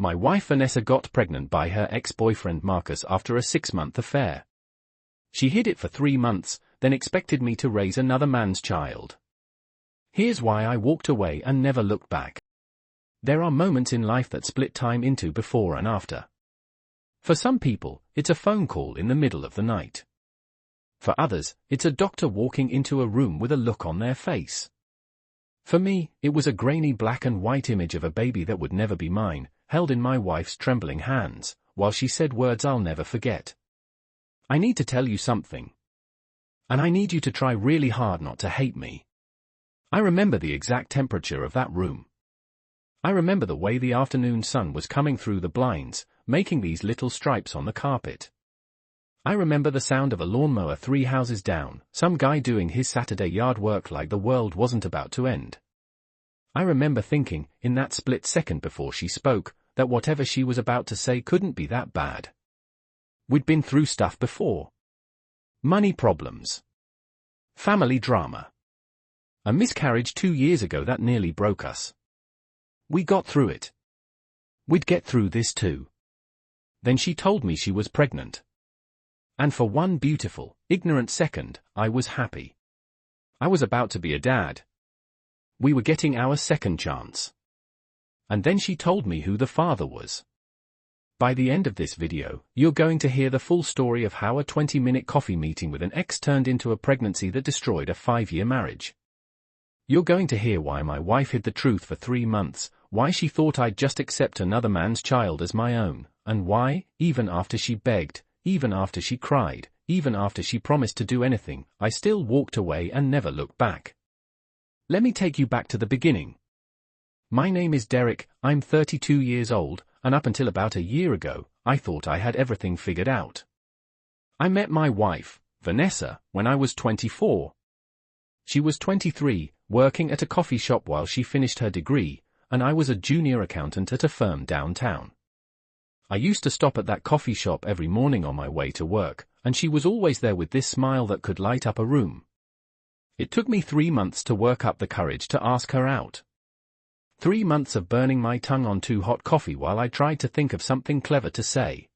My wife Vanessa got pregnant by her ex-boyfriend Marcus after a 6-month affair. She hid it for 3 months, then expected me to raise another man's child. Here's why I walked away and never looked back. There are moments in life that split time into before and after. For some people, it's a phone call in the middle of the night. For others, it's a doctor walking into a room with a look on their face. For me, it was a grainy black and white image of a baby that would never be mine, held in my wife's trembling hands, while she said words I'll never forget. I need to tell you something. And I need you to try really hard not to hate me. I remember the exact temperature of that room. I remember the way the afternoon sun was coming through the blinds, making these little stripes on the carpet. I remember the sound of a lawnmower 3 houses down, some guy doing his Saturday yard work like the world wasn't about to end. I remember thinking, in that split second before she spoke, that whatever she was about to say couldn't be that bad. We'd been through stuff before. Money problems. Family drama. A miscarriage 2 years ago that nearly broke us. We got through it. We'd get through this too. Then she told me she was pregnant. And for one beautiful, ignorant second, I was happy. I was about to be a dad. We were getting our second chance. And then she told me who the father was. By the end of this video, you're going to hear the full story of how a 20-minute coffee meeting with an ex turned into a pregnancy that destroyed a 5-year marriage. You're going to hear why my wife hid the truth for 3 months, why she thought I'd just accept another man's child as my own, and why, even after she begged, even after she cried, even after she promised to do anything, I still walked away and never looked back. Let me take you back to the beginning. My name is Derek, I'm 32 years old, and up until about a year ago, I thought I had everything figured out. I met my wife, Vanessa, when I was 24. She was 23, working at a coffee shop while she finished her degree, and I was a junior accountant at a firm downtown. I used to stop at that coffee shop every morning on my way to work, and she was always there with this smile that could light up a room. It took me 3 months to work up the courage to ask her out. 3 months of burning my tongue on too hot coffee while I tried to think of something clever to say.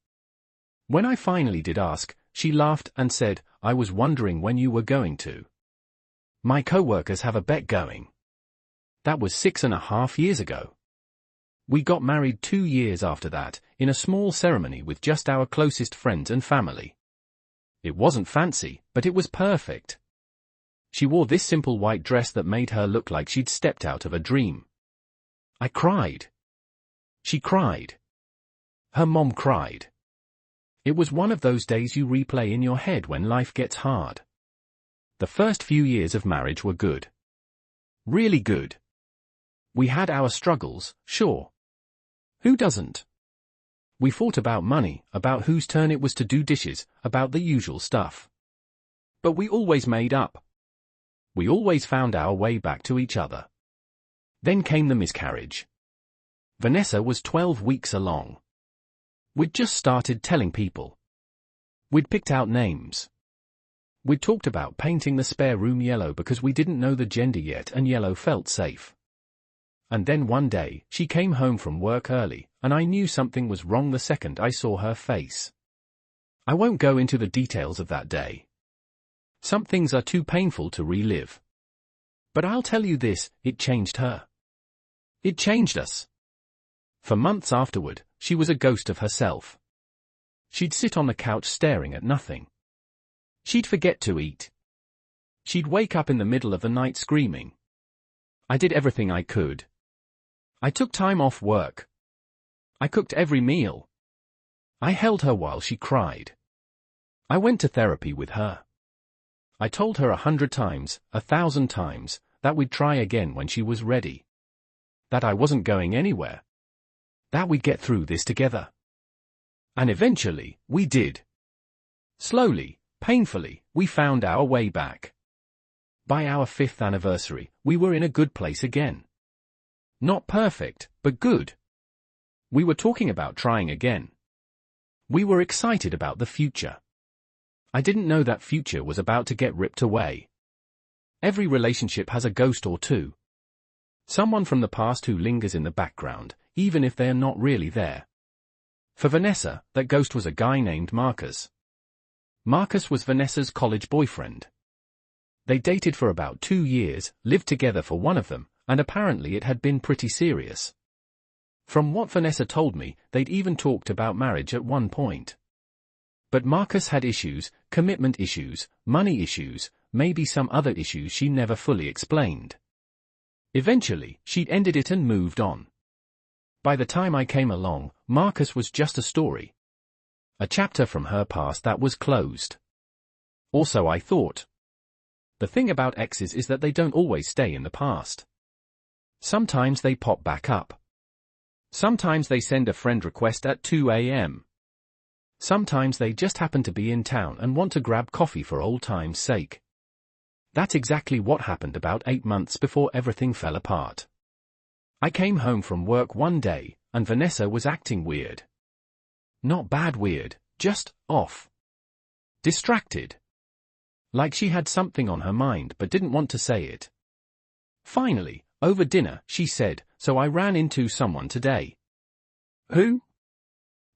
When I finally did ask, she laughed and said, I was wondering when you were going to. My co-workers have a bet going. That was 6.5 years ago. We got married 2 years after that, in a small ceremony with just our closest friends and family. It wasn't fancy, but it was perfect. She wore this simple white dress that made her look like she'd stepped out of a dream. I cried. She cried. Her mom cried. It was one of those days you replay in your head when life gets hard. The first few years of marriage were good. Really good. We had our struggles, sure. Who doesn't? We fought about money, about whose turn it was to do dishes, about the usual stuff. But we always made up. We always found our way back to each other. Then came the miscarriage. Vanessa was 12 weeks along. We'd just started telling people. We'd picked out names. We'd talked about painting the spare room yellow because we didn't know the gender yet and yellow felt safe. And then one day, she came home from work early, and I knew something was wrong the second I saw her face. I won't go into the details of that day. Some things are too painful to relive. But I'll tell you this, it changed her. It changed us. For months afterward, she was a ghost of herself. She'd sit on the couch staring at nothing. She'd forget to eat. She'd wake up in the middle of the night screaming. I did everything I could. I took time off work. I cooked every meal. I held her while she cried. I went to therapy with her. I told her 100 times, 1,000 times, that we'd try again when she was ready. That I wasn't going anywhere. That we'd get through this together. And eventually, we did. Slowly, painfully, we found our way back. By our 5th anniversary, we were in a good place again. Not perfect, but good. We were talking about trying again. We were excited about the future. I didn't know that future was about to get ripped away. Every relationship has a ghost or two. Someone from the past who lingers in the background, even if they're not really there. For Vanessa, that ghost was a guy named Marcus. Marcus was Vanessa's college boyfriend. They dated for about 2 years, lived together for one of them, and apparently it had been pretty serious. From what Vanessa told me, they'd even talked about marriage at one point. But Marcus had issues, commitment issues, money issues, maybe some other issues she never fully explained. Eventually, she'd ended it and moved on. By the time I came along, Marcus was just a story. A chapter from her past that was closed. Also, I thought. The thing about exes is that they don't always stay in the past. Sometimes they pop back up. Sometimes they send a friend request at 2 a.m. Sometimes they just happen to be in town and want to grab coffee for old time's sake. That's exactly what happened about 8 months before everything fell apart. I came home from work one day, and Vanessa was acting weird. Not bad weird, just off. Distracted. Like she had something on her mind but didn't want to say it. Finally, over dinner, she said, "So I ran into someone today." Who?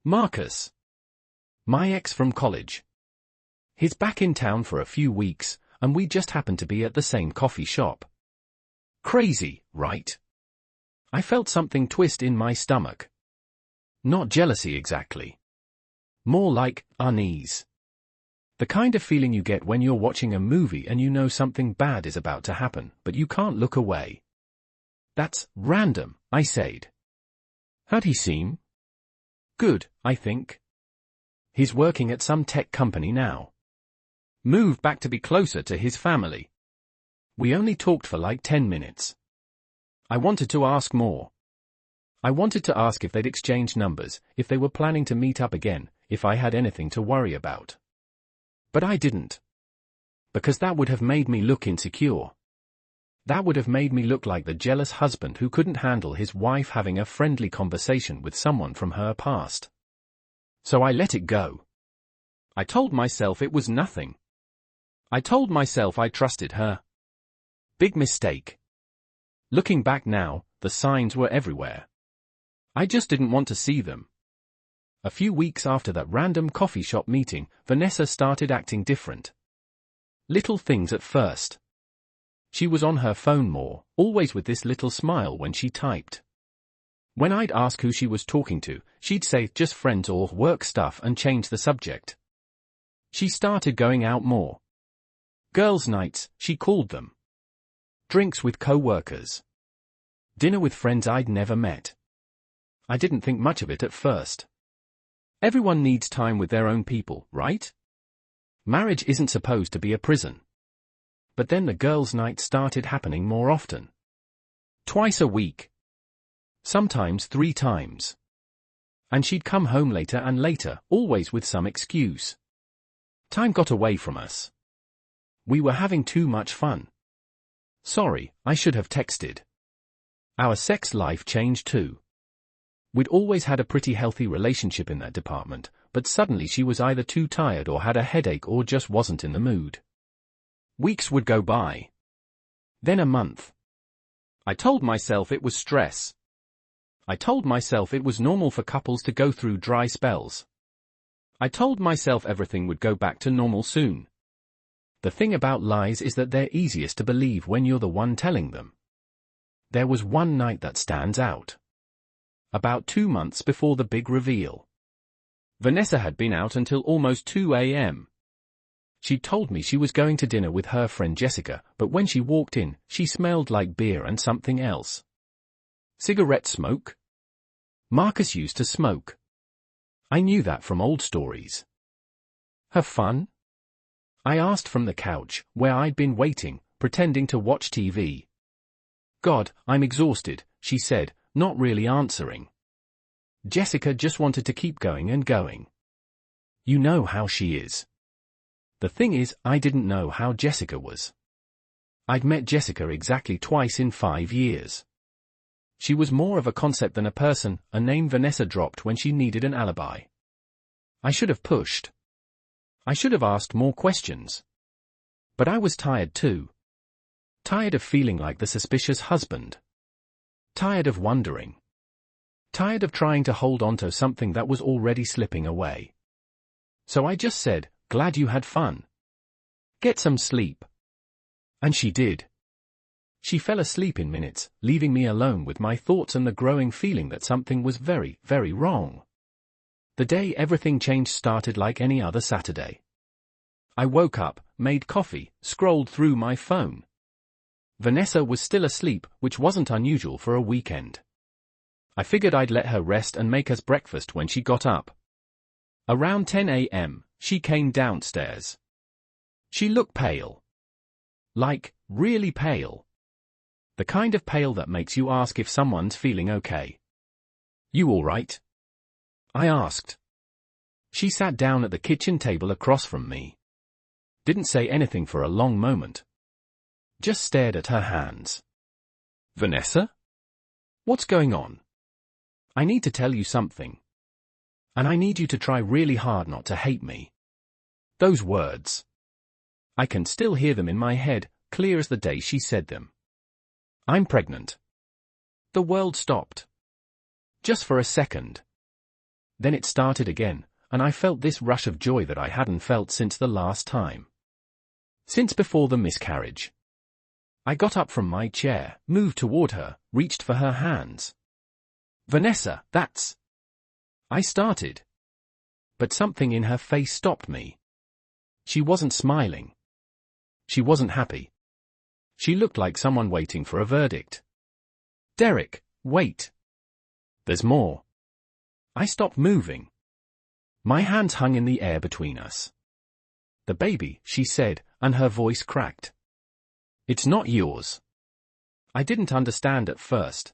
Marcus. My ex from college. He's back in town for a few weeks, and we just happened to be at the same coffee shop. Crazy, right? I felt something twist in my stomach. Not jealousy exactly. More like unease. The kind of feeling you get when you're watching a movie and you know something bad is about to happen, but you can't look away. That's random, I said. How'd he seem? Good, I think. He's working at some tech company now. Moved back to be closer to his family. We only talked for like 10 minutes. I wanted to ask more. I wanted to ask if they'd exchanged numbers, if they were planning to meet up again, if I had anything to worry about. But I didn't. Because that would have made me look insecure. That would have made me look like the jealous husband who couldn't handle his wife having a friendly conversation with someone from her past. So I let it go. I told myself it was nothing. I told myself I trusted her. Big mistake. Looking back now, the signs were everywhere. I just didn't want to see them. A few weeks after that random coffee shop meeting, Vanessa started acting different. Little things at first. She was on her phone more, always with this little smile when she typed. When I'd ask who she was talking to, she'd say just friends or work stuff and change the subject. She started going out more. Girls' nights, she called them. Drinks with co-workers. Dinner with friends I'd never met. I didn't think much of it at first. Everyone needs time with their own people, right? Marriage isn't supposed to be a prison. But then the girls' night started happening more often. Twice a week. Sometimes 3 times. And she'd come home later and later, always with some excuse. Time got away from us. We were having too much fun. Sorry, I should have texted. Our sex life changed too. We'd always had a pretty healthy relationship in that department, but suddenly she was either too tired or had a headache or just wasn't in the mood. Weeks would go by. Then a month. I told myself it was stress. I told myself it was normal for couples to go through dry spells. I told myself everything would go back to normal soon. The thing about lies is that they're easiest to believe when you're the one telling them. There was one night that stands out. About 2 months before the big reveal. Vanessa had been out until almost 2 a.m. She told me she was going to dinner with her friend Jessica, but when she walked in, she smelled like beer and something else. Cigarette smoke? Marcus used to smoke. I knew that from old stories. Have fun? I asked from the couch, where I'd been waiting, pretending to watch TV. God, I'm exhausted, she said, not really answering. Jessica just wanted to keep going and going. You know how she is. The thing is, I didn't know how Jessica was. I'd met Jessica exactly twice in 5 years. She was more of a concept than a person, a name Vanessa dropped when she needed an alibi. I should have pushed. I should have asked more questions. But I was tired too. Tired of feeling like the suspicious husband. Tired of wondering. Tired of trying to hold on to something that was already slipping away. So I just said, glad you had fun. Get some sleep. And she did. She fell asleep in minutes, leaving me alone with my thoughts and the growing feeling that something was very, very wrong. The day everything changed started like any other Saturday. I woke up, made coffee, scrolled through my phone. Vanessa was still asleep, which wasn't unusual for a weekend. I figured I'd let her rest and make us breakfast when she got up. Around 10 a.m., she came downstairs. She looked pale. Like, really pale. The kind of pale that makes you ask if someone's feeling okay. You all right? I asked. She sat down at the kitchen table across from me. Didn't say anything for a long moment. Just stared at her hands. Vanessa? What's going on? I need to tell you something. And I need you to try really hard not to hate me. Those words. I can still hear them in my head, clear as the day she said them. I'm pregnant. The world stopped. Just for a second. Then it started again, and I felt this rush of joy that I hadn't felt since the last time. Since before the miscarriage. I got up from my chair, moved toward her, reached for her hands. Vanessa, that's... I started. But something in her face stopped me. She wasn't smiling. She wasn't happy. She looked like someone waiting for a verdict. Derek, wait. There's more. I stopped moving. My hands hung in the air between us. The baby, she said, and her voice cracked. It's not yours. I didn't understand at first.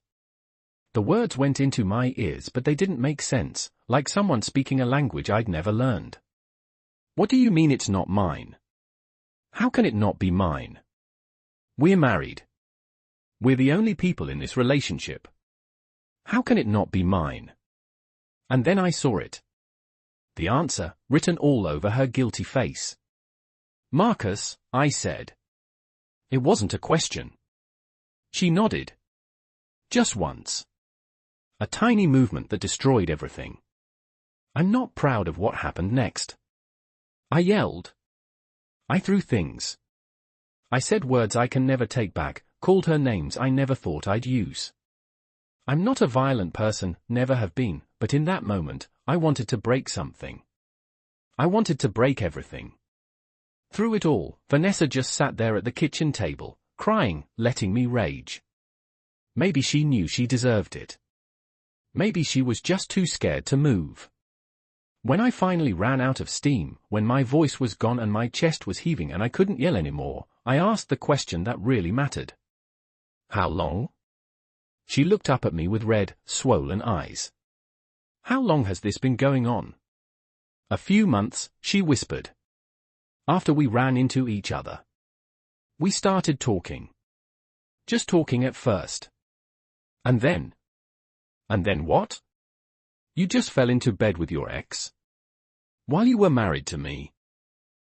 The words went into my ears but they didn't make sense, like someone speaking a language I'd never learned. What do you mean it's not mine? How can it not be mine? We're married. We're the only people in this relationship. How can it not be mine? And then I saw it. The answer, written all over her guilty face. Marcus, I said. It wasn't a question. She nodded. Just once. A tiny movement that destroyed everything. I'm not proud of what happened next. I yelled. I threw things. I said words I can never take back, called her names I never thought I'd use. I'm not a violent person, never have been, but in that moment, I wanted to break something. I wanted to break everything. Through it all, Vanessa just sat there at the kitchen table, crying, letting me rage. Maybe she knew she deserved it. Maybe she was just too scared to move. When I finally ran out of steam, when my voice was gone and my chest was heaving and I couldn't yell anymore, I asked the question that really mattered. How long? She looked up at me with red, swollen eyes. How long has this been going on? A few months, she whispered. After we ran into each other. We started talking. Just talking at first. And then? And then what? You just fell into bed with your ex? While you were married to me?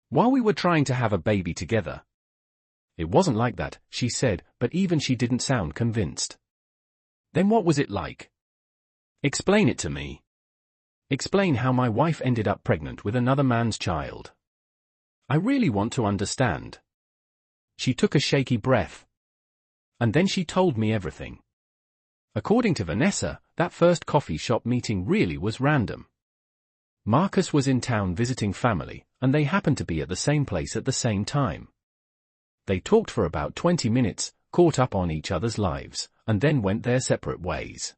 While we were trying to have a baby together? It wasn't like that, she said, but even she didn't sound convinced. Then what was it like? Explain it to me. Explain how my wife ended up pregnant with another man's child. I really want to understand. She took a shaky breath. And then she told me everything. According to Vanessa, that first coffee shop meeting really was random. Marcus was in town visiting family, and they happened to be at the same place at the same time. They talked for about 20 minutes, caught up on each other's lives, and then went their separate ways.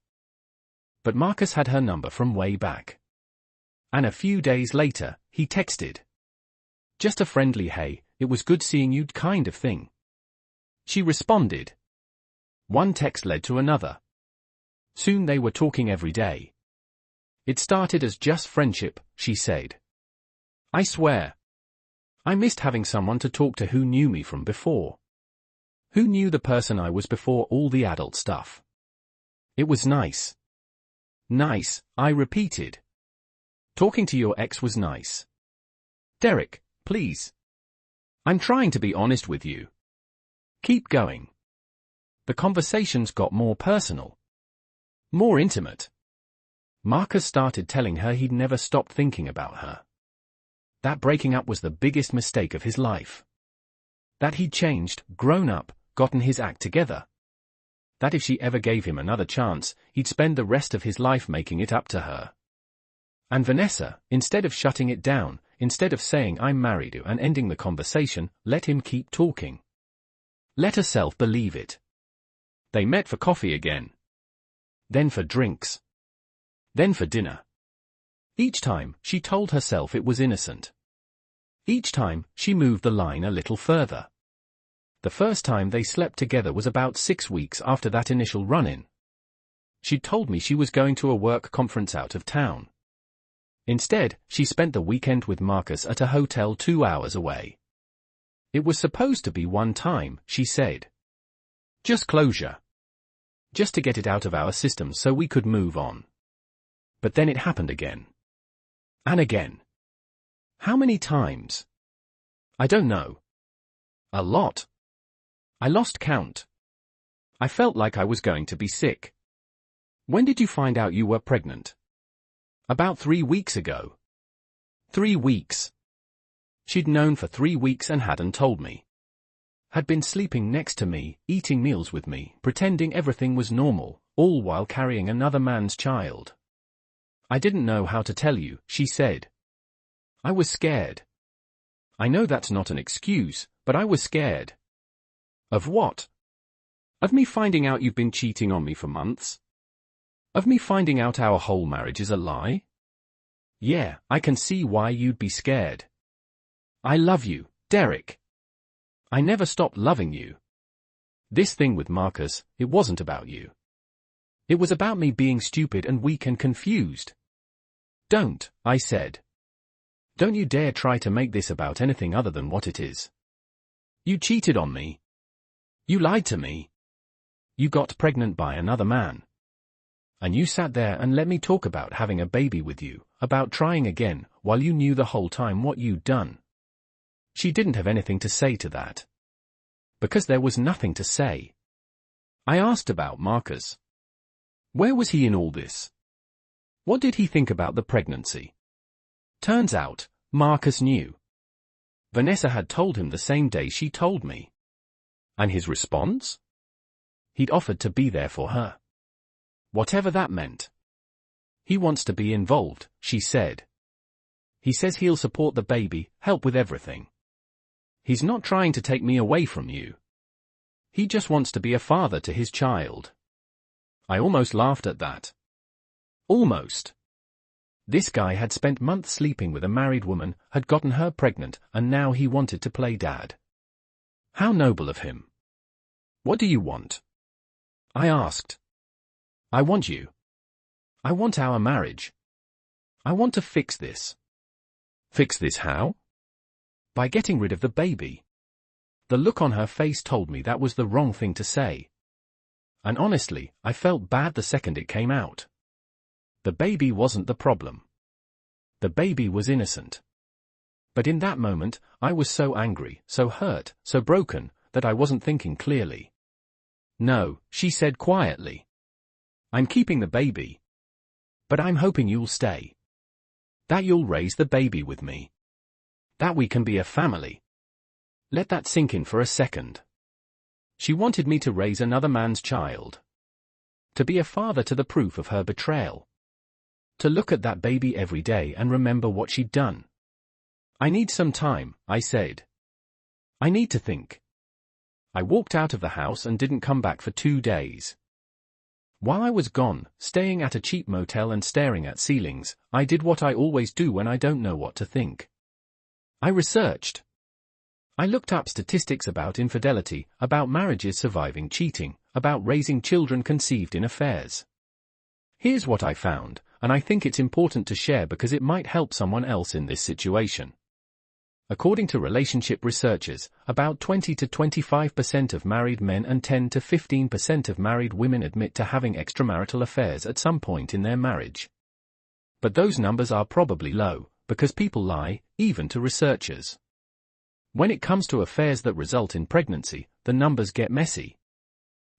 But Marcus had her number from way back. And a few days later, he texted. Just a friendly hey, it was good seeing you kind of thing. She responded. One text led to another. Soon they were talking every day. It started as just friendship, she said. I swear. I missed having someone to talk to who knew me from before. Who knew the person I was before all the adult stuff. It was nice. Nice, I repeated. Talking to your ex was nice. Derek, please. I'm trying to be honest with you. Keep going. The conversations got more personal. More intimate. Marcus started telling her he'd never stopped thinking about her. That breaking up was the biggest mistake of his life. That he'd changed, grown up, gotten his act together. That if she ever gave him another chance, he'd spend the rest of his life making it up to her. And Vanessa, instead of shutting it down, instead of saying I'm married and ending the conversation, let him keep talking. Let herself believe it. They met for coffee again. Then for drinks. Then for dinner. Each time, she told herself it was innocent. Each time, she moved the line a little further. The first time they slept together was about 6 weeks after that initial run-in. She'd told me she was going to a work conference out of town. Instead, she spent the weekend with Marcus at a hotel 2 hours away. It was supposed to be one time, she said. Just closure. Just to get it out of our system so we could move on. But then it happened again. And again. How many times? I don't know. A lot. I lost count. I felt like I was going to be sick. When did you find out you were pregnant? About 3 weeks ago. 3 weeks. She'd known for 3 weeks and hadn't told me. Had been sleeping next to me, eating meals with me, pretending everything was normal, all while carrying another man's child. I didn't know how to tell you, she said. I was scared. I know that's not an excuse, but I was scared. Of what? Of me finding out you've been cheating on me for months? Of me finding out our whole marriage is a lie? Yeah, I can see why you'd be scared. I love you, Derek. I never stopped loving you. This thing with Marcus, it wasn't about you. It was about me being stupid and weak and confused. Don't, I said. Don't you dare try to make this about anything other than what it is. You cheated on me. You lied to me. You got pregnant by another man. And you sat there and let me talk about having a baby with you, about trying again, while you knew the whole time what you'd done. She didn't have anything to say to that. Because there was nothing to say. I asked about Marcus. Where was he in all this? What did he think about the pregnancy? Turns out, Marcus knew. Vanessa had told him the same day she told me. And his response? He'd offered to be there for her. Whatever that meant. He wants to be involved, she said. He says he'll support the baby, help with everything. He's not trying to take me away from you. He just wants to be a father to his child. I almost laughed at that. Almost. This guy had spent months sleeping with a married woman, had gotten her pregnant, and now he wanted to play dad. How noble of him. What do you want? I asked. I want you. I want our marriage. I want to fix this. Fix this how? By getting rid of the baby. The look on her face told me that was the wrong thing to say. And honestly, I felt bad the second it came out. The baby wasn't the problem. The baby was innocent. But in that moment, I was so angry, so hurt, so broken, that I wasn't thinking clearly. No, she said quietly. I'm keeping the baby. But I'm hoping you'll stay. That you'll raise the baby with me. That we can be a family. Let that sink in for a second. She wanted me to raise another man's child. To be a father to the proof of her betrayal. To look at that baby every day and remember what she'd done. I need some time, I said. I need to think. I walked out of the house and didn't come back for 2 days. While I was gone, staying at a cheap motel and staring at ceilings, I did what I always do when I don't know what to think. I researched. I looked up statistics about infidelity, about marriages surviving cheating, about raising children conceived in affairs. Here's what I found, and I think it's important to share because it might help someone else in this situation. According to relationship researchers, about 20 to 25% of married men and 10 to 15% of married women admit to having extramarital affairs at some point in their marriage. But those numbers are probably low, because people lie, even to researchers. When it comes to affairs that result in pregnancy, the numbers get messy.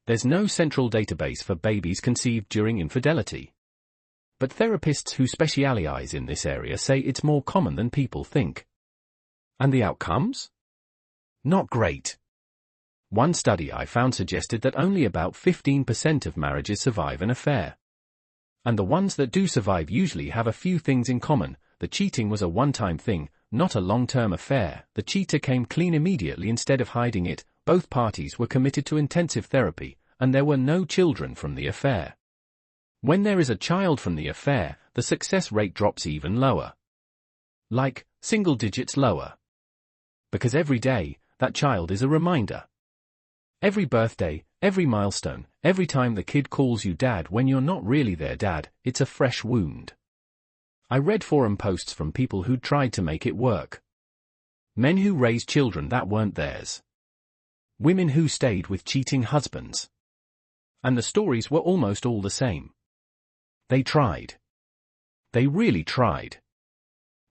There's no central database for babies conceived during infidelity. But therapists who specialize in this area say it's more common than people think. And the outcomes? Not great. One study I found suggested that only about 15% of marriages survive an affair. And the ones that do survive usually have a few things in common. The cheating was a one-time thing, not a long-term affair. The cheater came clean immediately instead of hiding it. Both parties were committed to intensive therapy, and there were no children from the affair. When there is a child from the affair, the success rate drops even lower. Like, single digits lower. Because every day, that child is a reminder. Every birthday, every milestone, every time the kid calls you dad when you're not really their dad, it's a fresh wound. I read forum posts from people who'd tried to make it work. Men who raised children that weren't theirs. Women who stayed with cheating husbands. And the stories were almost all the same. They tried. They really tried.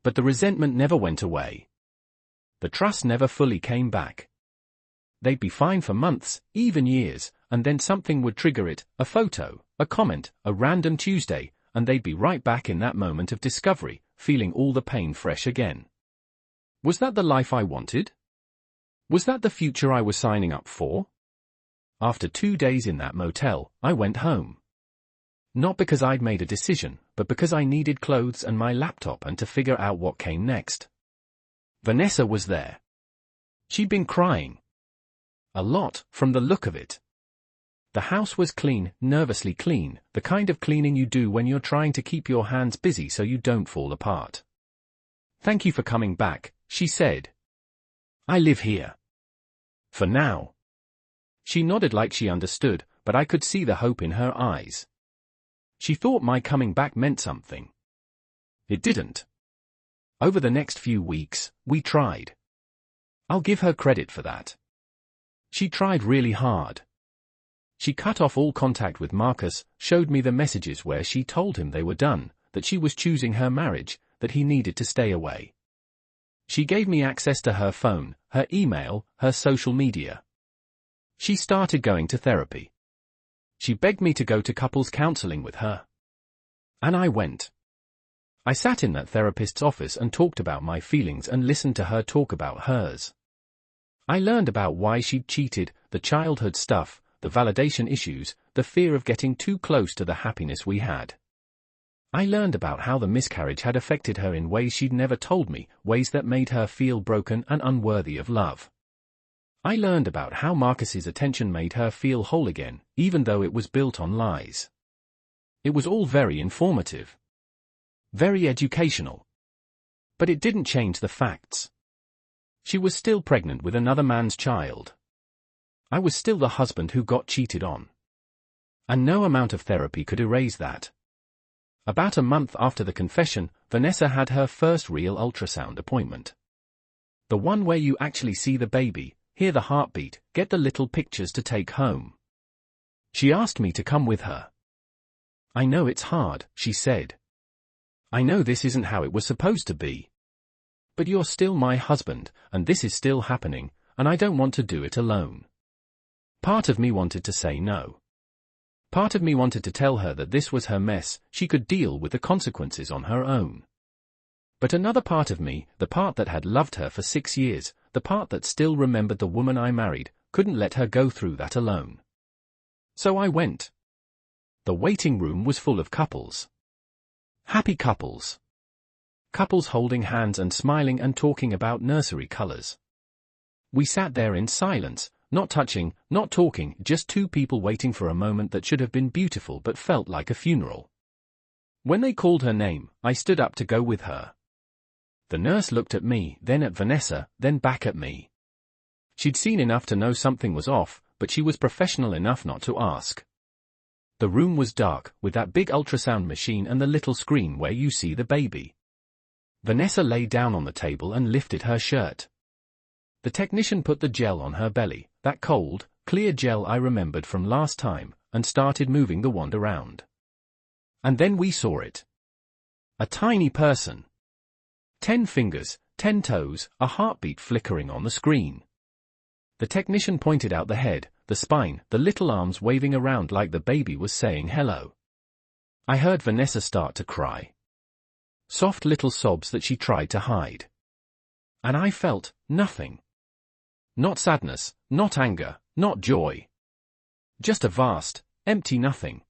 But the resentment never went away. The trust never fully came back. They'd be fine for months, even years, and then something would trigger it, a photo, a comment, a random Tuesday, and they'd be right back in that moment of discovery, feeling all the pain fresh again. Was that the life I wanted? Was that the future I was signing up for? After 2 days in that motel, I went home. Not because I'd made a decision, but because I needed clothes and my laptop and to figure out what came next. Vanessa was there. She'd been crying. A lot, from the look of it. The house was clean, nervously clean, the kind of cleaning you do when you're trying to keep your hands busy so you don't fall apart. "Thank you for coming back," she said. "I live here. For now." She nodded like she understood, but I could see the hope in her eyes. She thought my coming back meant something. It didn't. Over the next few weeks, we tried. I'll give her credit for that. She tried really hard. She cut off all contact with Marcus, showed me the messages where she told him they were done, that she was choosing her marriage, that he needed to stay away. She gave me access to her phone, her email, her social media. She started going to therapy. She begged me to go to couples counseling with her. And I went. I sat in that therapist's office and talked about my feelings and listened to her talk about hers. I learned about why she'd cheated, the childhood stuff, the validation issues, the fear of getting too close to the happiness we had. I learned about how the miscarriage had affected her in ways she'd never told me, ways that made her feel broken and unworthy of love. I learned about how Marcus's attention made her feel whole again, even though it was built on lies. It was all very informative. Very educational. But it didn't change the facts. She was still pregnant with another man's child. I was still the husband who got cheated on. And no amount of therapy could erase that. About a month after the confession, Vanessa had her first real ultrasound appointment. The one where you actually see the baby, hear the heartbeat, get the little pictures to take home. She asked me to come with her. "I know it's hard," she said. "I know this isn't how it was supposed to be. But you're still my husband, and this is still happening, and I don't want to do it alone." Part of me wanted to say no. Part of me wanted to tell her that this was her mess, she could deal with the consequences on her own. But another part of me, the part that had loved her for 6 years, the part that still remembered the woman I married, couldn't let her go through that alone. So I went. The waiting room was full of couples. Happy couples. Couples holding hands and smiling and talking about nursery colors. We sat there in silence, not touching, not talking, just two people waiting for a moment that should have been beautiful but felt like a funeral. When they called her name, I stood up to go with her. The nurse looked at me, then at Vanessa, then back at me. She'd seen enough to know something was off, but she was professional enough not to ask. The room was dark, with that big ultrasound machine and the little screen where you see the baby. Vanessa lay down on the table and lifted her shirt. The technician put the gel on her belly, that cold, clear gel I remembered from last time, and started moving the wand around. And then we saw it. A tiny person. 10 fingers, 10 toes, a heartbeat flickering on the screen. The technician pointed out the head, the spine, the little arms waving around like the baby was saying hello. I heard Vanessa start to cry. Soft little sobs that she tried to hide. And I felt nothing. Not sadness, not anger, not joy. Just a vast, empty nothing.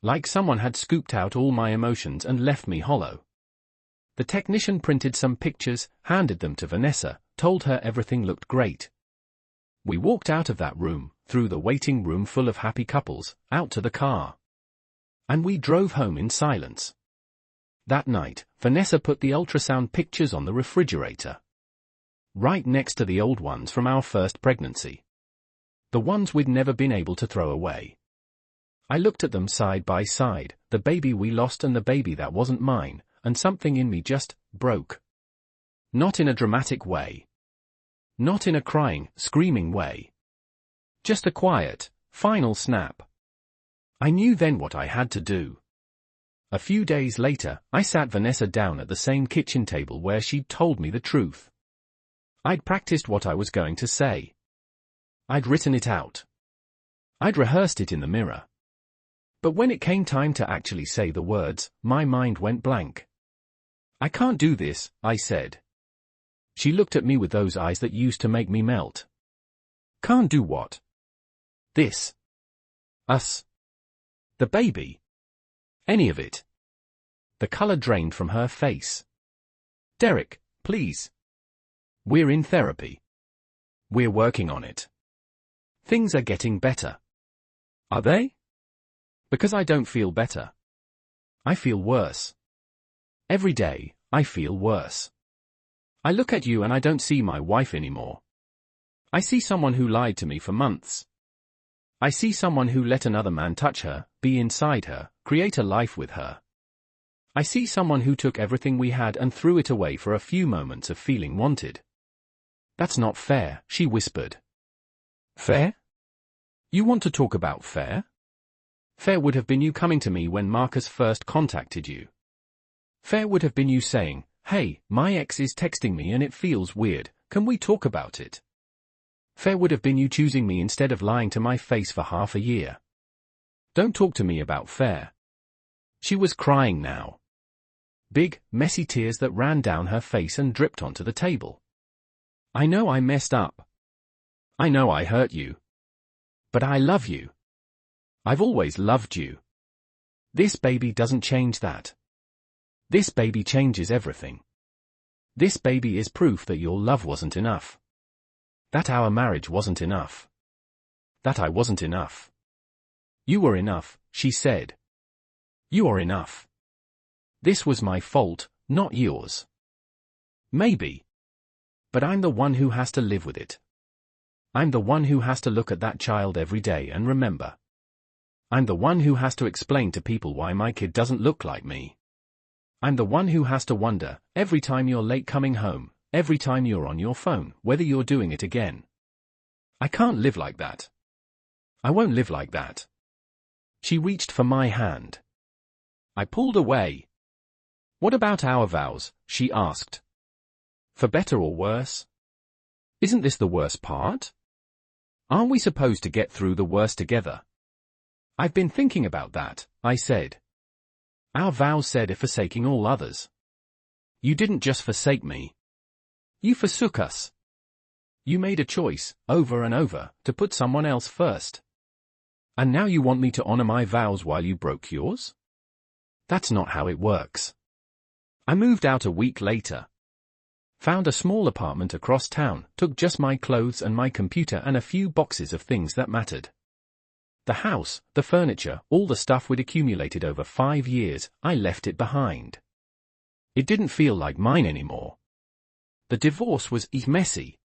Like someone had scooped out all my emotions and left me hollow. The technician printed some pictures, handed them to Vanessa, told her everything looked great. We walked out of that room, through the waiting room full of happy couples, out to the car. And we drove home in silence. That night, Vanessa put the ultrasound pictures on the refrigerator. Right next to the old ones from our first pregnancy. The ones we'd never been able to throw away. I looked at them side by side, the baby we lost and the baby that wasn't mine, and something in me just broke. Not in a dramatic way. Not in a crying, screaming way. Just a quiet, final snap. I knew then what I had to do. A few days later, I sat Vanessa down at the same kitchen table where she'd told me the truth. I'd practiced what I was going to say. I'd written it out. I'd rehearsed it in the mirror. But when it came time to actually say the words, my mind went blank. I can't do this, I said. She looked at me with those eyes that used to make me melt. Can't do what? This. Us. The baby. Any of it. The color drained from her face. Derek, please. We're in therapy. We're working on it. Things are getting better. Are they? Because I don't feel better. I feel worse. Every day, I feel worse. I look at you and I don't see my wife anymore. I see someone who lied to me for months. I see someone who let another man touch her, be inside her, create a life with her. I see someone who took everything we had and threw it away for a few moments of feeling wanted. That's not fair, she whispered. Fair? You want to talk about fair? Fair would have been you coming to me when Marcus first contacted you. Fair would have been you saying, hey, my ex is texting me and it feels weird, can we talk about it? Fair would have been you choosing me instead of lying to my face for half a year. Don't talk to me about fair. She was crying now. Big, messy tears that ran down her face and dripped onto the table. I know I messed up. I know I hurt you. But I love you. I've always loved you. This baby doesn't change that. This baby changes everything. This baby is proof that your love wasn't enough. That our marriage wasn't enough. That I wasn't enough. You were enough, she said. You are enough. This was my fault, not yours. Maybe. But I'm the one who has to live with it. I'm the one who has to look at that child every day and remember. I'm the one who has to explain to people why my kid doesn't look like me. I'm the one who has to wonder, every time you're late coming home, every time you're on your phone, whether you're doing it again. I can't live like that. I won't live like that. She reached for my hand. I pulled away. What about our vows? She asked. For better or worse? Isn't this the worst part? Aren't we supposed to get through the worst together? I've been thinking about that, I said. Our vows said if forsaking all others. You didn't just forsake me. You forsook us. You made a choice, over and over, to put someone else first. And now you want me to honor my vows while you broke yours? That's not how it works. I moved out a week later. Found a small apartment across town, took just my clothes and my computer and a few boxes of things that mattered. The house, the furniture, all the stuff we'd accumulated over 5 years, I left it behind. It didn't feel like mine anymore. The divorce was messy.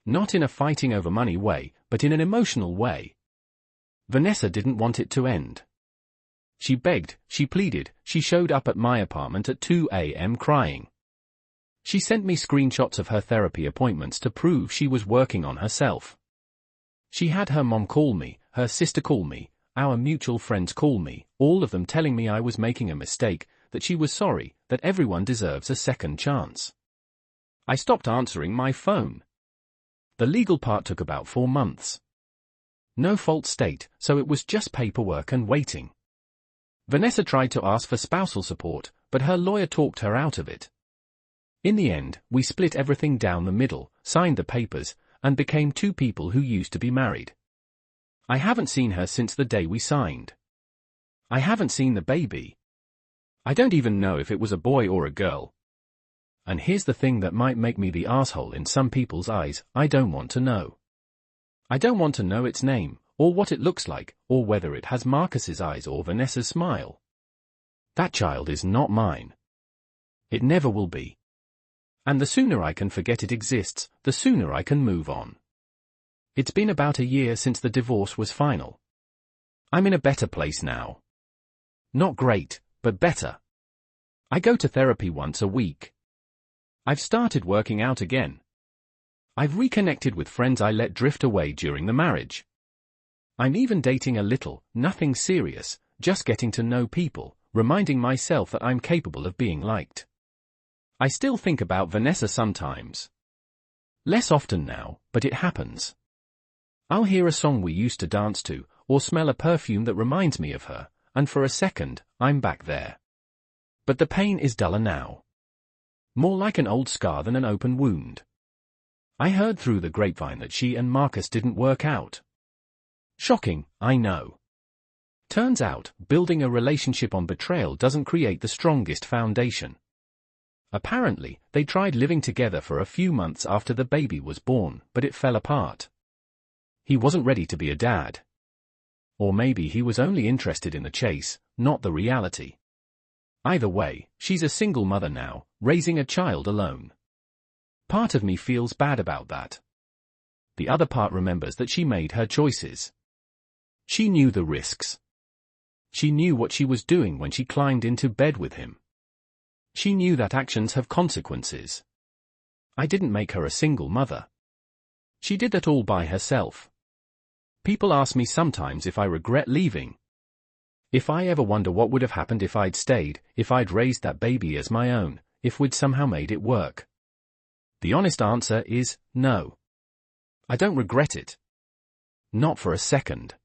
Not in a fighting over money way, but in an emotional way. Vanessa didn't want it to end. She begged, she pleaded, she showed up at my apartment at 2 a.m. crying. She sent me screenshots of her therapy appointments to prove she was working on herself. She had her mom call me, her sister call me, our mutual friends call me, all of them telling me I was making a mistake, that she was sorry, that everyone deserves a second chance. I stopped answering my phone. The legal part took about 4 months. no fault state, so it was just paperwork and waiting. Vanessa tried to ask for spousal support, but her lawyer talked her out of it. In the end, we split everything down the middle, signed the papers, and became two people who used to be married. I haven't seen her since the day we signed. I haven't seen the baby. I don't even know if it was a boy or a girl. And here's the thing that might make me the asshole in some people's eyes: I don't want to know. I don't want to know its name, or what it looks like, or whether it has Marcus's eyes or Vanessa's smile. That child is not mine. It never will be. And the sooner I can forget it exists, the sooner I can move on. It's been about a year since the divorce was final. I'm in a better place now. Not great, but better. I go to therapy once a week. I've started working out again. I've reconnected with friends I let drift away during the marriage. I'm even dating a little, nothing serious, just getting to know people, reminding myself that I'm capable of being liked. I still think about Vanessa sometimes. Less often now, but it happens. I'll hear a song we used to dance to, or smell a perfume that reminds me of her, and for a second, I'm back there. But the pain is duller now. More like an old scar than an open wound. I heard through the grapevine that she and Marcus didn't work out. Shocking, I know. Turns out, building a relationship on betrayal doesn't create the strongest foundation. Apparently, they tried living together for a few months after the baby was born, but it fell apart. He wasn't ready to be a dad. Or maybe he was only interested in the chase, not the reality. Either way, she's a single mother now, raising a child alone. Part of me feels bad about that. The other part remembers that she made her choices. She knew the risks. She knew what she was doing when she climbed into bed with him. She knew that actions have consequences. I didn't make her a single mother. She did that all by herself. People ask me sometimes if I regret leaving. If I ever wonder what would have happened if I'd stayed, if I'd raised that baby as my own, if we'd somehow made it work. The honest answer is, no. I don't regret it. Not for a second.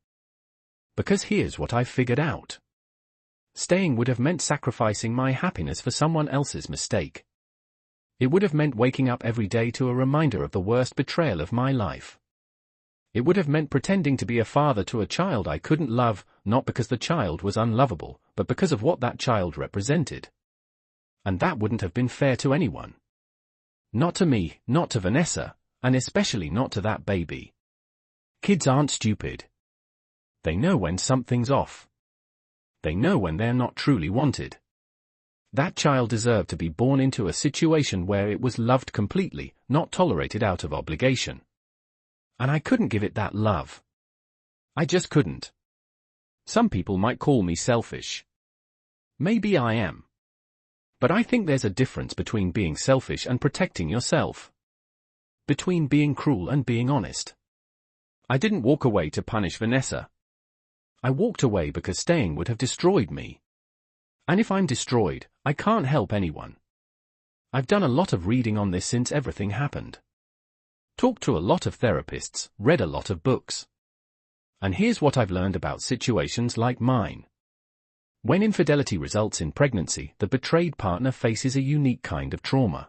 Because here's what I've figured out. Staying would have meant sacrificing my happiness for someone else's mistake. It would have meant waking up every day to a reminder of the worst betrayal of my life. It would have meant pretending to be a father to a child I couldn't love, not because the child was unlovable, but because of what that child represented. And that wouldn't have been fair to anyone. Not to me, not to Vanessa, and especially not to that baby. Kids aren't stupid. They know when something's off. They know when they're not truly wanted. That child deserved to be born into a situation where it was loved completely, not tolerated out of obligation. And I couldn't give it that love. I just couldn't. Some people might call me selfish. Maybe I am. But I think there's a difference between being selfish and protecting yourself. Between being cruel and being honest. I didn't walk away to punish Vanessa. I walked away because staying would have destroyed me. And if I'm destroyed, I can't help anyone. I've done a lot of reading on this since everything happened. Talked to a lot of therapists, read a lot of books. And here's what I've learned about situations like mine. When infidelity results in pregnancy, the betrayed partner faces a unique kind of trauma.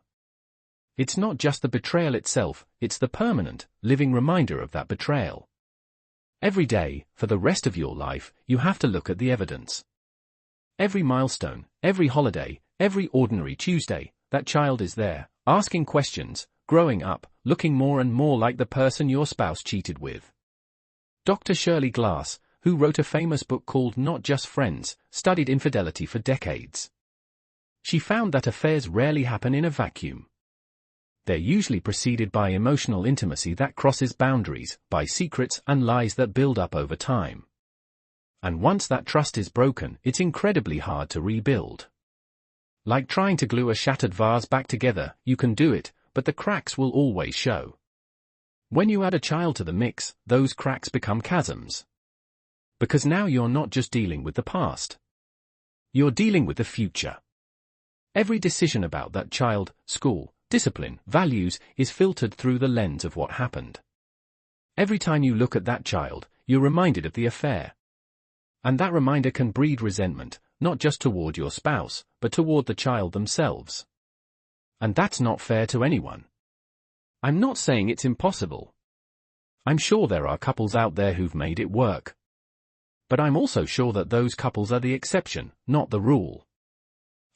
It's not just the betrayal itself, it's the permanent, living reminder of that betrayal. Every day, for the rest of your life, you have to look at the evidence. Every milestone, every holiday, every ordinary Tuesday, that child is there, asking questions, growing up, looking more and more like the person your spouse cheated with. Dr. Shirley Glass, who wrote a famous book called Not Just Friends, studied infidelity for decades. She found that affairs rarely happen in a vacuum. They're usually preceded by emotional intimacy that crosses boundaries, by secrets and lies that build up over time. And once that trust is broken, it's incredibly hard to rebuild. Like trying to glue a shattered vase back together, you can do it, but the cracks will always show. When you add a child to the mix, those cracks become chasms. Because now you're not just dealing with the past. You're dealing with the future. Every decision about that child, school, discipline, values, is filtered through the lens of what happened. Every time you look at that child, you're reminded of the affair. And that reminder can breed resentment, not just toward your spouse, but toward the child themselves. And that's not fair to anyone. I'm not saying it's impossible. I'm sure there are couples out there who've made it work. But I'm also sure that those couples are the exception, not the rule.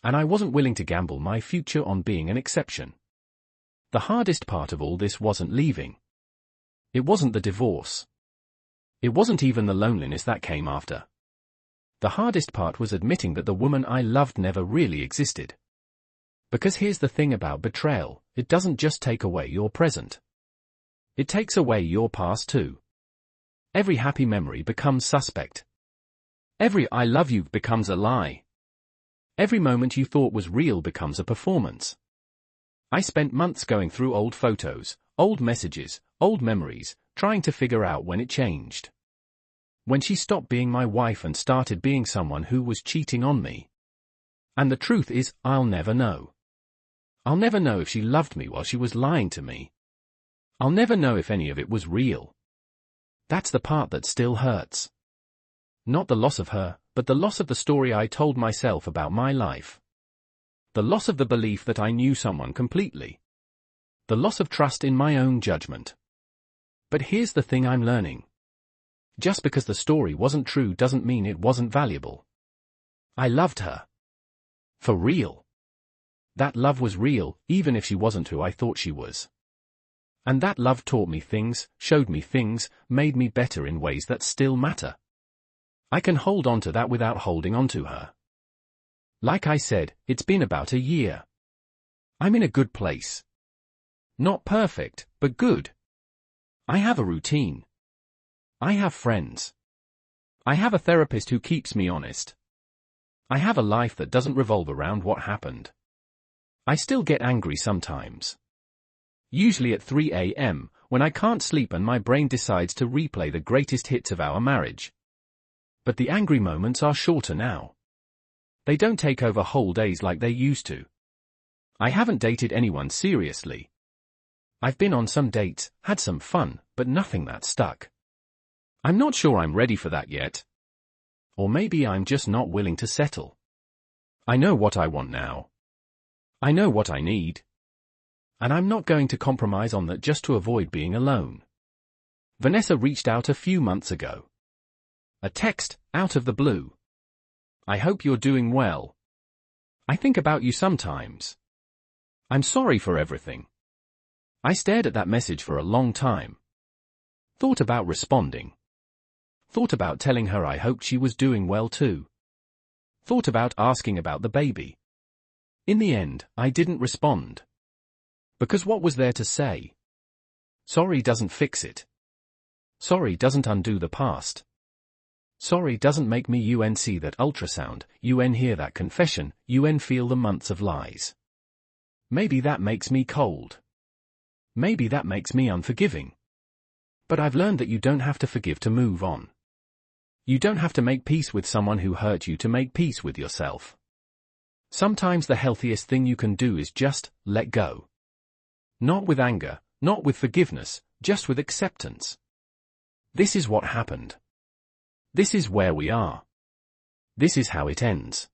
And I wasn't willing to gamble my future on being an exception. The hardest part of all this wasn't leaving. It wasn't the divorce. It wasn't even the loneliness that came after. The hardest part was admitting that the woman I loved never really existed. Because here's the thing about betrayal, it doesn't just take away your present. It takes away your past too. Every happy memory becomes suspect. Every I love you becomes a lie. Every moment you thought was real becomes a performance. I spent months going through old photos, old messages, old memories, trying to figure out when it changed. When she stopped being my wife and started being someone who was cheating on me. And the truth is, I'll never know. I'll never know if she loved me while she was lying to me. I'll never know if any of it was real. That's the part that still hurts. Not the loss of her, but the loss of the story I told myself about my life. The loss of the belief that I knew someone completely. The loss of trust in my own judgment. But here's the thing I'm learning. Just because the story wasn't true doesn't mean it wasn't valuable. I loved her. For real. That love was real, even if she wasn't who I thought she was. And that love taught me things, showed me things, made me better in ways that still matter. I can hold on to that without holding on to her. Like I said, it's been about a year. I'm in a good place. Not perfect, but good. I have a routine. I have friends. I have a therapist who keeps me honest. I have a life that doesn't revolve around what happened. I still get angry sometimes. Usually at 3 a.m., when I can't sleep and my brain decides to replay the greatest hits of our marriage. But the angry moments are shorter now. They don't take over whole days like they used to. I haven't dated anyone seriously. I've been on some dates, had some fun, but nothing that stuck. I'm not sure I'm ready for that yet. Or maybe I'm just not willing to settle. I know what I want now. I know what I need. And I'm not going to compromise on that just to avoid being alone. Vanessa reached out a few months ago. A text, out of the blue. I hope you're doing well. I think about you sometimes. I'm sorry for everything. I stared at that message for a long time. Thought about responding. Thought about telling her I hoped she was doing well too. Thought about asking about the baby. In the end, I didn't respond. Because what was there to say? Sorry doesn't fix it. Sorry doesn't undo the past. Sorry doesn't make me see that ultrasound, hear that confession, feel the months of lies. Maybe that makes me cold. Maybe that makes me unforgiving. But I've learned that you don't have to forgive to move on. You don't have to make peace with someone who hurt you to make peace with yourself. Sometimes the healthiest thing you can do is just let go. Not with anger, not with forgiveness, just with acceptance. This is what happened. This is where we are. This is how it ends.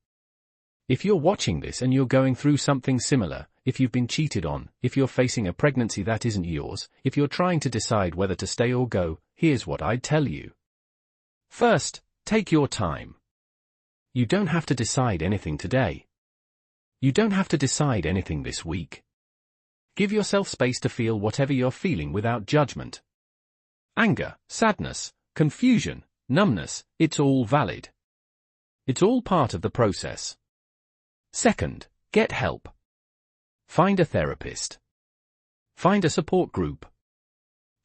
If you're watching this and you're going through something similar, if you've been cheated on, if you're facing a pregnancy that isn't yours, if you're trying to decide whether to stay or go, here's what I'd tell you. First, take your time. You don't have to decide anything today. You don't have to decide anything this week. Give yourself space to feel whatever you're feeling without judgment. Anger, sadness, confusion, numbness, it's all valid. It's all part of the process. Second, get help. Find a therapist. Find a support group.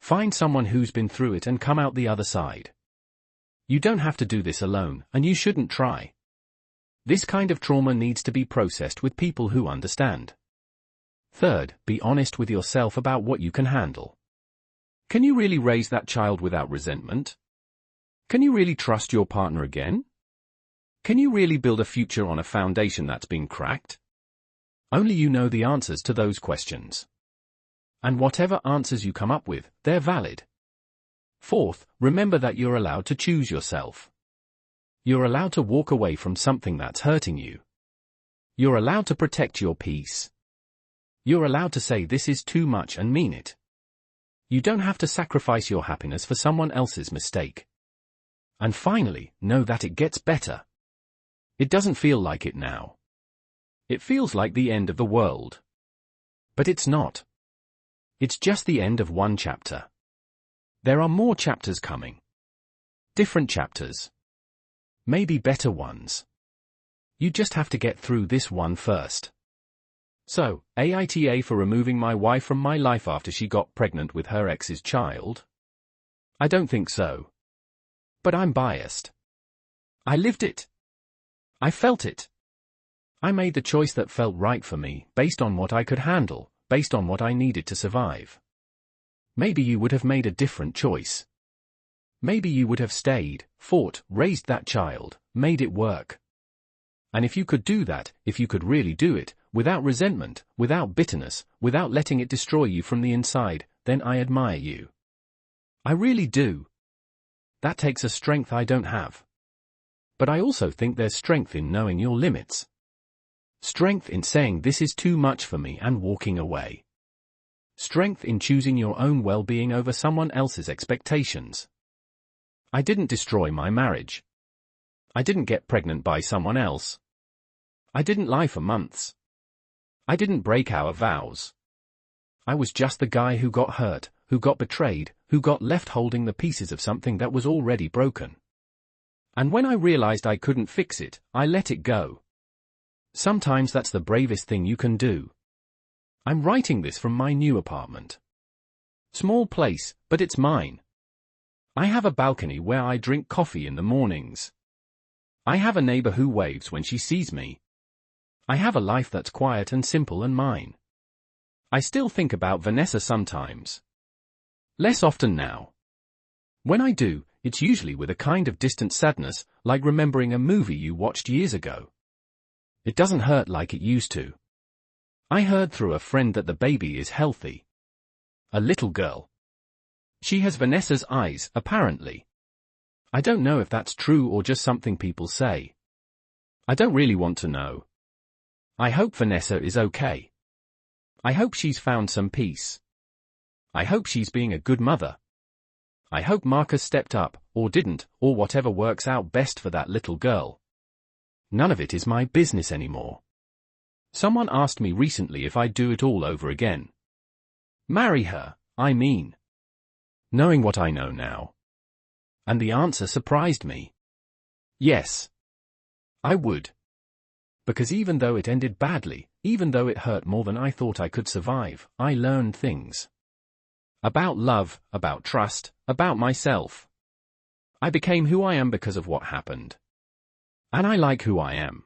Find someone who's been through it and come out the other side. You don't have to do this alone, and you shouldn't try. This kind of trauma needs to be processed with people who understand. Third, be honest with yourself about what you can handle. Can you really raise that child without resentment? Can you really trust your partner again? Can you really build a future on a foundation that's been cracked? Only you know the answers to those questions. And whatever answers you come up with, they're valid. Fourth, remember that you're allowed to choose yourself. You're allowed to walk away from something that's hurting you. You're allowed to protect your peace. You're allowed to say this is too much and mean it. You don't have to sacrifice your happiness for someone else's mistake. And finally, know that it gets better. It doesn't feel like it now. It feels like the end of the world. But it's not. It's just the end of one chapter. There are more chapters coming. Different chapters. Maybe better ones. You just have to get through this one first. So, AITA for removing my wife from my life after she got pregnant with her ex's child? I don't think so. But I'm biased. I lived it. I felt it. I made the choice that felt right for me, based on what I could handle, based on what I needed to survive. Maybe you would have made a different choice. Maybe you would have stayed, fought, raised that child, made it work. And if you could do that, if you could really do it, without resentment, without bitterness, without letting it destroy you from the inside, then I admire you. I really do. That takes a strength I don't have. But I also think there's strength in knowing your limits. Strength in saying this is too much for me and walking away. Strength in choosing your own well-being over someone else's expectations. I didn't destroy my marriage. I didn't get pregnant by someone else. I didn't lie for months. I didn't break our vows. I was just the guy who got hurt, who got betrayed, who got left holding the pieces of something that was already broken. And when I realized I couldn't fix it, I let it go. Sometimes that's the bravest thing you can do. I'm writing this from my new apartment. Small place, but it's mine. I have a balcony where I drink coffee in the mornings. I have a neighbor who waves when she sees me. I have a life that's quiet and simple and mine. I still think about Vanessa sometimes. Less often now. When I do, it's usually with a kind of distant sadness, like remembering a movie you watched years ago. It doesn't hurt like it used to. I heard through a friend that the baby is healthy. A little girl. She has Vanessa's eyes, apparently. I don't know if that's true or just something people say. I don't really want to know. I hope Vanessa is okay. I hope she's found some peace. I hope she's being a good mother. I hope Marcus stepped up, or didn't, or whatever works out best for that little girl. None of it is my business anymore. Someone asked me recently if I'd do it all over again. Marry her, I mean. Knowing what I know now. And the answer surprised me. Yes. I would. Because even though it ended badly, even though it hurt more than I thought I could survive, I learned things. About love, about trust, about myself. I became who I am because of what happened. And I like who I am.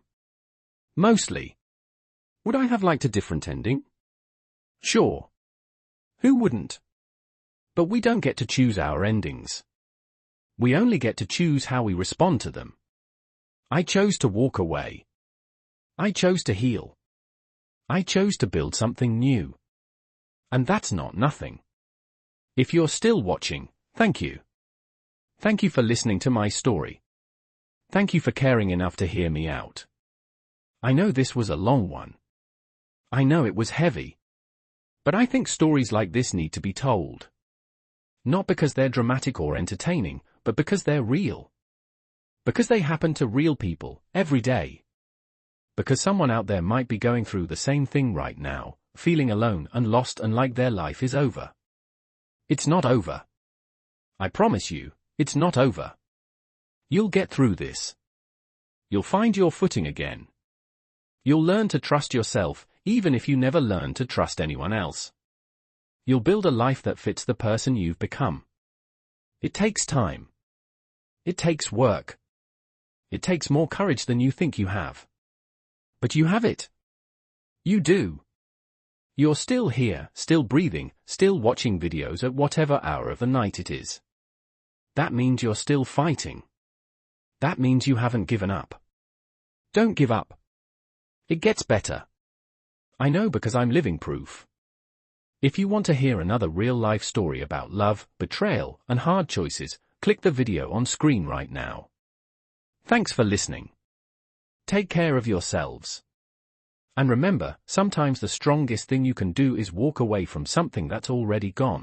Mostly. Would I have liked a different ending? Sure. Who wouldn't? But we don't get to choose our endings. We only get to choose how we respond to them. I chose to walk away. I chose to heal. I chose to build something new. And that's not nothing. If you're still watching, thank you. Thank you for listening to my story. Thank you for caring enough to hear me out. I know this was a long one. I know it was heavy. But I think stories like this need to be told. Not because they're dramatic or entertaining, but because they're real. Because they happen to real people, every day. Because someone out there might be going through the same thing right now, feeling alone and lost and like their life is over. It's not over. I promise you, it's not over. You'll get through this. You'll find your footing again. You'll learn to trust yourself, even if you never learn to trust anyone else. You'll build a life that fits the person you've become. It takes time. It takes work. It takes more courage than you think you have. But you have it. You do. You're still here, still breathing, still watching videos at whatever hour of the night it is. That means you're still fighting. That means you haven't given up. Don't give up. It gets better. I know because I'm living proof. If you want to hear another real-life story about love, betrayal, and hard choices, click the video on screen right now. Thanks for listening. Take care of yourselves. And remember, sometimes the strongest thing you can do is walk away from something that's already gone.